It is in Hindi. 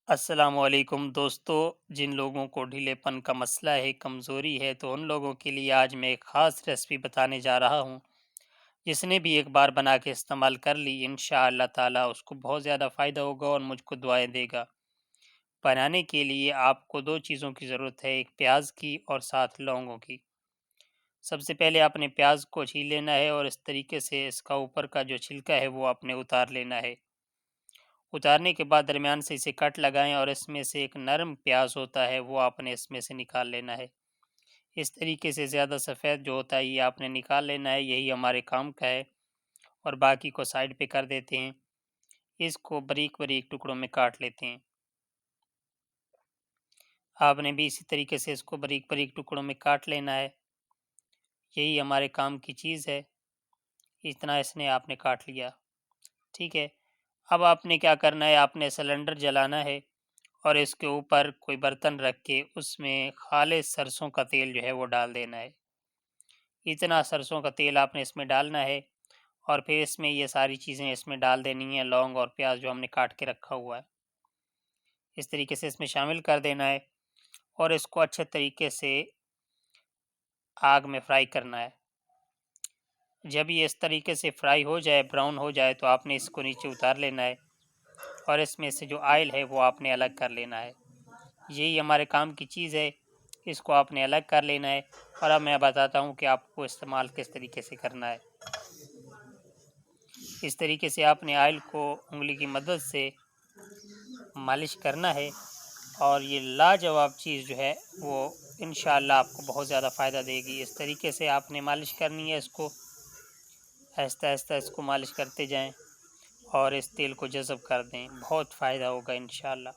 अस्सलामुअलैकुम दोस्तों। जिन लोगों को ढीलेपन का मसला है, कमज़ोरी है, तो उन लोगों के लिए आज मैं एक ख़ास रेसिपी बताने जा रहा हूँ। जिसने भी एक बार बना के इस्तेमाल कर ली, इंशाअल्लाह ताला उसको बहुत ज़्यादा फ़ायदा होगा और मुझको दुआएं देगा। बनाने के लिए आपको दो चीज़ों की ज़रूरत है, एक प्याज की और साथ लौंगों की। सबसे पहले आपने प्याज को छील लेना है और इस तरीके से इसका ऊपर का जो छिलका है वो आपने उतार लेना है। उतारने के बाद दरमियान से इसे कट लगाएं और इसमें से एक नरम प्याज होता है वो आपने इसमें से निकाल लेना है। इस तरीके से ज़्यादा सफ़ेद जो होता है ये आपने निकाल लेना है, यही हमारे काम का है। और बाकी को साइड पे कर देते हैं। इसको बारीक बारीक टुकड़ों में काट लेते हैं। आपने भी इसी तरीके से इसको बारीक बारीक टुकड़ों में काट लेना है, यही हमारे काम की चीज़ है। इतना इसने आपने काट लिया, ठीक है। अब आपने क्या करना है, आपने सिलेंडर जलाना है और इसके ऊपर कोई बर्तन रख के उसमें खालिस सरसों का तेल जो है वो डाल देना है। इतना सरसों का तेल आपने इसमें डालना है और फिर इसमें ये सारी चीज़ें इसमें डाल देनी है, लौंग और प्याज जो हमने काट के रखा हुआ है इस तरीके से इसमें शामिल कर देना है और इसको अच्छे तरीके से आग में फ्राई करना है। जब ये इस तरीके से फ्राई हो जाए, ब्राउन हो जाए, तो आपने इसको नीचे उतार लेना है और इसमें से जो ऑयल है वो आपने अलग कर लेना है। यही हमारे काम की चीज़ है, इसको आपने अलग कर लेना है। और अब मैं बताता हूँ कि आपको इस्तेमाल किस तरीके से करना है। इस तरीके से आपने ऑयल को उंगली की मदद से मालिश करना है और ये लाजवाब चीज़ जो है वो इंशाअल्लाह आपको बहुत ज़्यादा फ़ायदा देगी। इस तरीके से आपने मालिश करनी है, इसको आहिस्ता आहिस्ता इसको मालिश करते जाएं और इस तेल को जज़ब कर दें, बहुत फ़ायदा होगा इंशाअल्लाह।